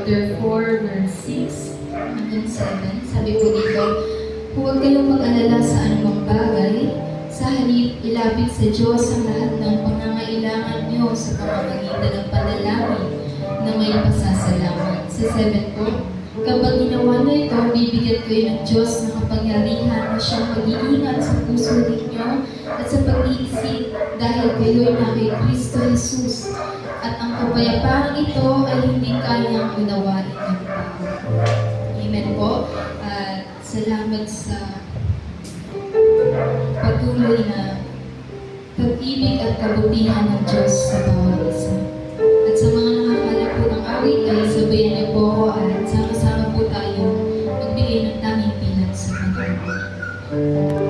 chapter 4, verse 6 hanggang 7. Sabi po dito, huwag kayong mag-alala sa anumang bagay, sa halip ilapit sa Diyos ang lahat ng pangangailangan nyo sa pamamagitan ng panalangin na may pasasalamat. Sa 7 po, kapag ginawa na ito, bibigyan kayo ng Diyos na kapangyarihan na siyang mag-iingat sa puso ninyo at sa pag-iisip dahil kayo'y na kay Kristo Jesus. At ang kapayapaan ito ay hindi kayang unawain ng tao. Amen po. At salamat sa patuloy na pag-ibig at kabutihan ng Diyos sa bawat isa. At sa mga nakakalap po ng awit ay sabayan niyo po ako at sama-sama po tayo magbigay ng tanging pilat sa Panginoon.